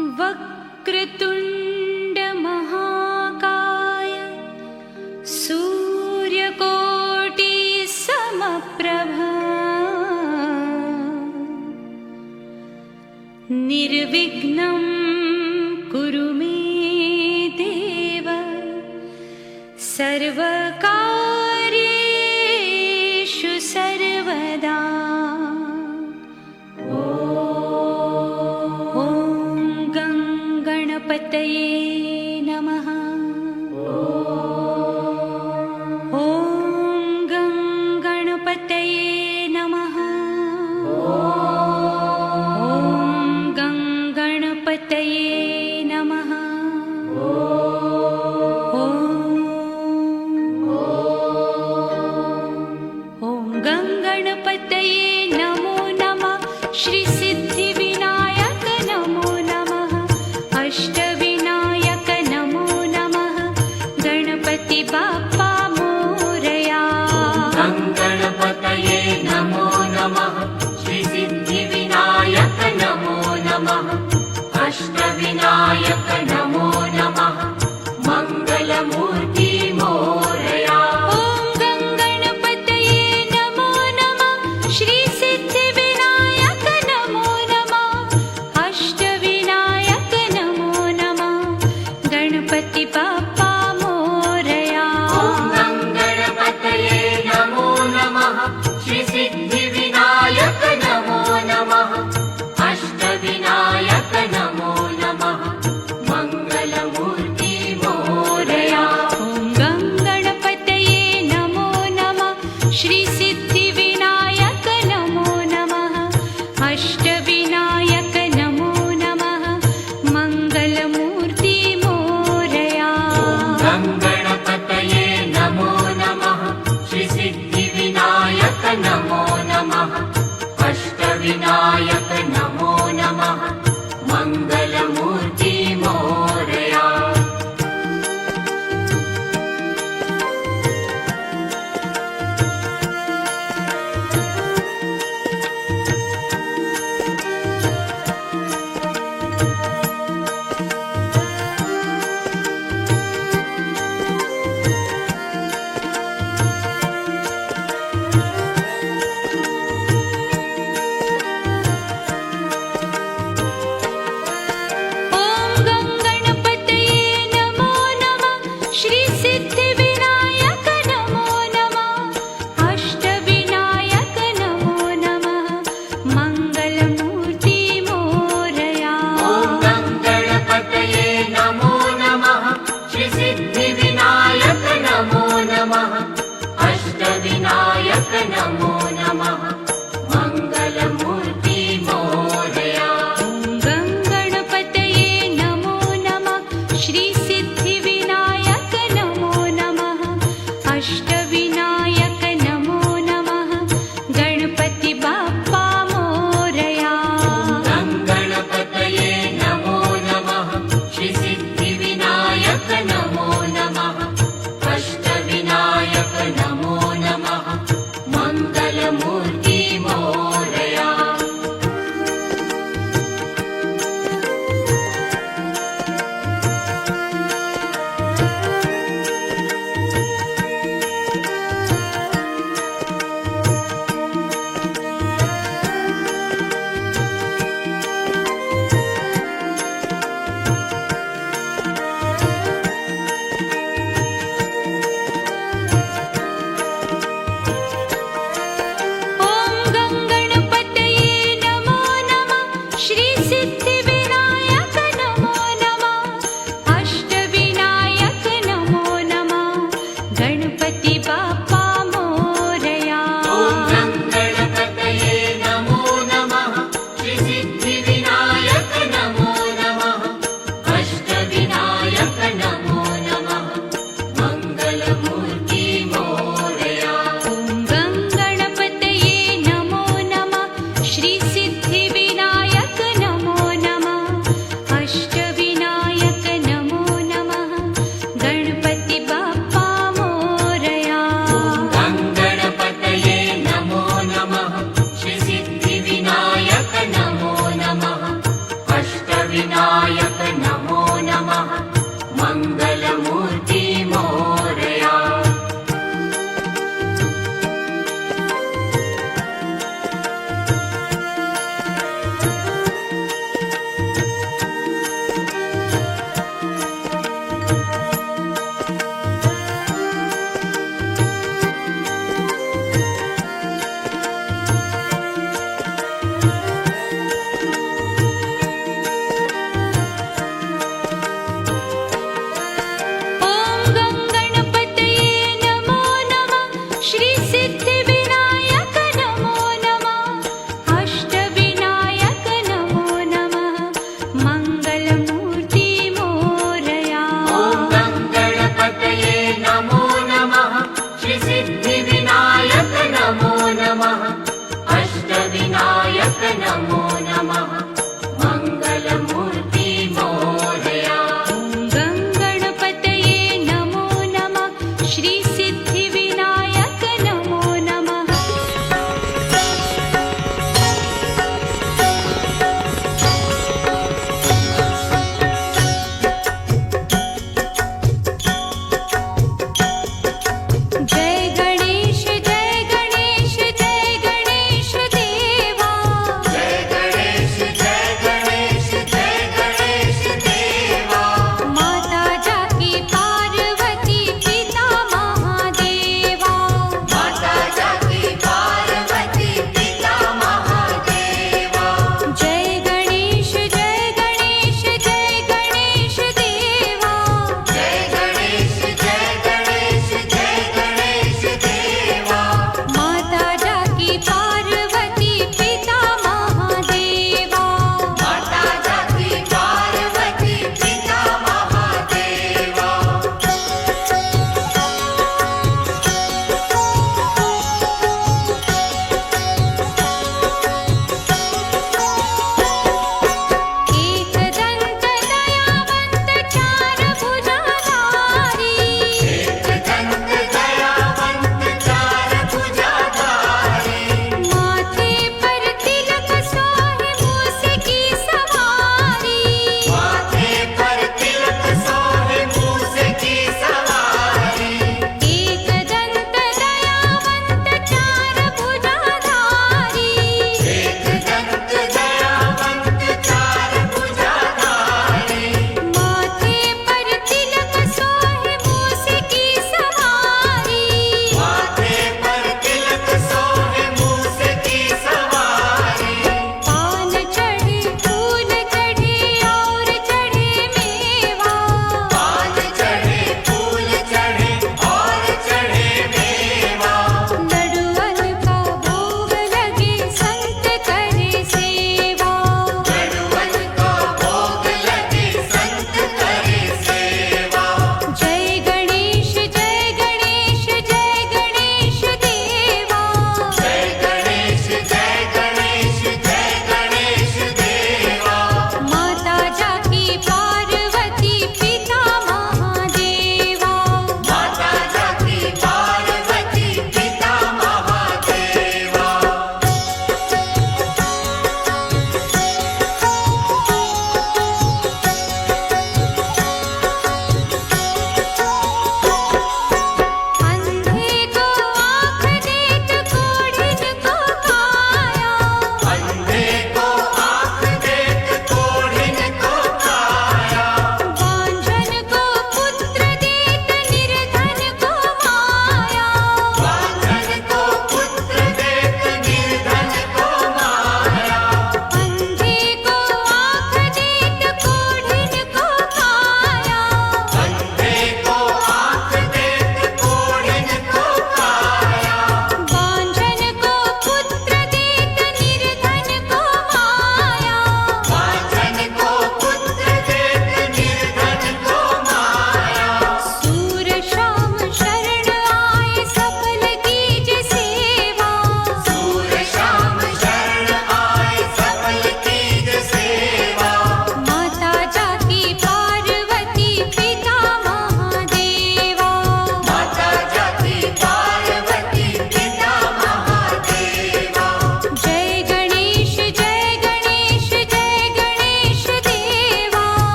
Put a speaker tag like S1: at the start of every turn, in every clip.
S1: वक्रतुण्ड महाकाय सूर्यकोटि समप्रभा निर्विघ्नं कुरु मे देव सर्वकार्येषु सर्वदा। ॐ गणपतये नमः। ॐ गणपतये नमः। ॐ गणपतये नमः। ॐ गणपतये नमो नमः। श्री सिद्धिविनायक नमो नमः। अष्टविनायक नमो नमः। गणपति बाप्पा मोरया।
S2: गणपतये नमो नमः। श्री सिद्धिविनायक नमो नमः। अष्टविनायक नमो नमः। मंगलमूर्ति मोरया।
S1: ॐ गणपतये नमो नमः। श्री सिद्धिविनायक नमो नमः। अष्टविनायक नमो नमः। गणपति बाप्पा मोरया।
S2: गणपतये नमो नमः। श्री सिद्धिविनायक नमो नमः। अष्टविनायक नमो नमः। मंगलमूर्ति मोरया।
S1: ॐ गणपतये नमो नमः। श्री सिद्धिविनायक नमो नमः। अष्टविनायक नमो नमः। मंगलमूर्ति मोरया।
S2: गणपतये नमो नमः। श्री सिद्धिविनायक नमो नमः। अष्टविनायक नमो नमः। मंगलमूर्ति मोरया।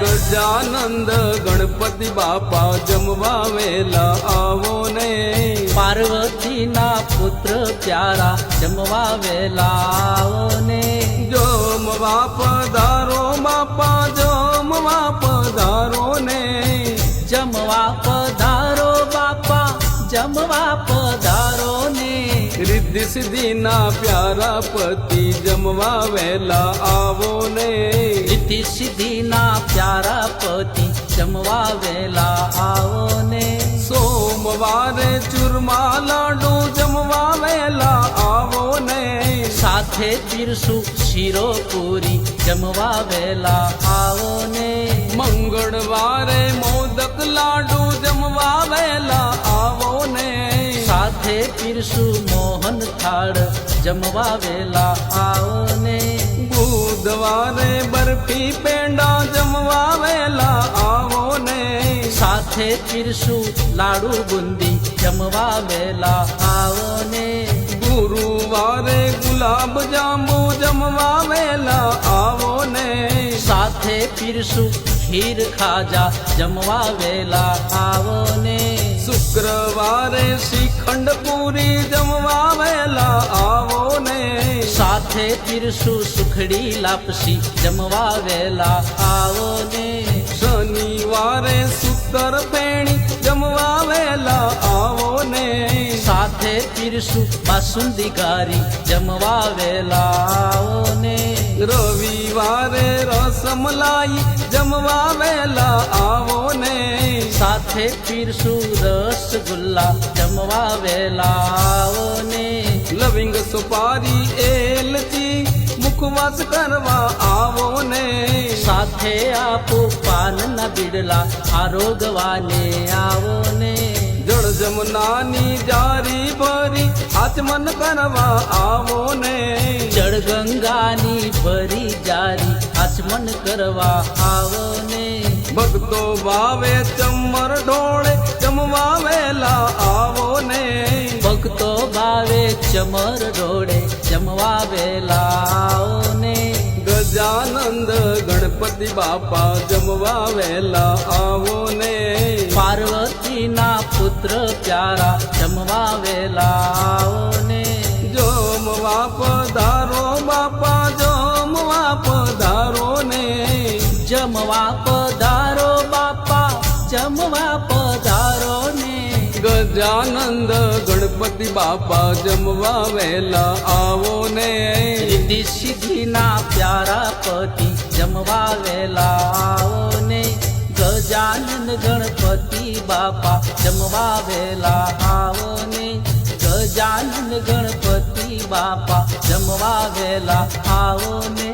S3: ગજાનંદ ગણપતિ બાપા જમવા વેલા આવો ને
S4: પાર્વતીના પુત્ર પ્યારા જમવા વેલા આવો ને
S3: જમવા પધારો બાપા જમવા પધારો ને
S4: જમવા પધારો બાપા જમવા પધારો ને
S3: રિદ્ધિ સિદ્ધિના પ્યારા પતિ જમવા વેલા આવો ને
S4: રીતિ સિદ્ધિના પ્યારા પતિ જમવા વેલા આવો ને
S3: સોમવારે ચૂરમા લાડુ જમવા વેલા આવો ને
S4: સાથે પીરસું શીરો પૂરી જમવા વેલા આવો ને
S3: મંગળવારે મોદક લાડુ જમવા વેલા આવો ને
S4: સાથે પીરસું મોહન થાળ જમવા વેલા આવો ને
S3: બુધવારે બરફી પેંડા જમવા વેલા આવો ને
S4: સાથે પીરસું લાડુ બુંદી જમવા વેલા આવો ને
S3: ગુરુવારે ગુલાબ જાંબુ જમવા વેલા આવો ને
S4: સાથે પીરસું ખીર ખાજા જમવા વેલા આવો ને
S3: શુક્રવારે શ્રીખંડ પૂરી જમવા વેલા આવો ને
S4: સાથે પીરસું સુખડી લાપસી જમવા વેલા આવો ને
S3: શનિવારે સૂતર ફેણી જમવા વેલા આવો ને
S4: સાથે પીરસું બાસુંદી ગારી જમવા વેલા આવો ને
S3: રવિવારે રસમલાઈ જમવા વેલા આવો ને
S4: સાથે પીરસું રસગુલ્લા જમવા વેલા આવો ને
S3: લવિંગ સુપારી એલચી મુખવાસ કરવા આવો ને
S4: સાથે આપો પાનના બીડલા આરોગવાને આવો ને
S3: જળ જમનાની જારી ભરી આચમન કરવા આવો ને
S4: જળ ગંગાની ભરી જારી આચમન કરવા આવો ને
S3: ભક્તો ભાવે ચમર ઢોળે જમવા વેલા આવો ને
S4: ભક્તો ભાવે ચમર રોડે જમવા વેલા આવો ને
S3: ગજાનંદ ગણપતિ બાપા જમવા વેલા આવો ને
S4: પાર્વતીના પુત્ર પ્યારા જમવા વેલા આવો ને
S3: જમવા પધારો બાપા જમવા પધારો ને
S4: જમવા પધારો બાપા જમવા પધારો ને
S3: ગજાનંદ ગણપતિ બાપા જમવા વેલા આવો ને
S4: રીતિ સિદ્ધિના પ્યારા પતિ જમવા વેલા આવો ને ગજાનંદ ગણપતિ બાપા જમવા વેલા આવો ને ગજાનંદ ગણપતિ બાપા જમવા વેલા આવો ને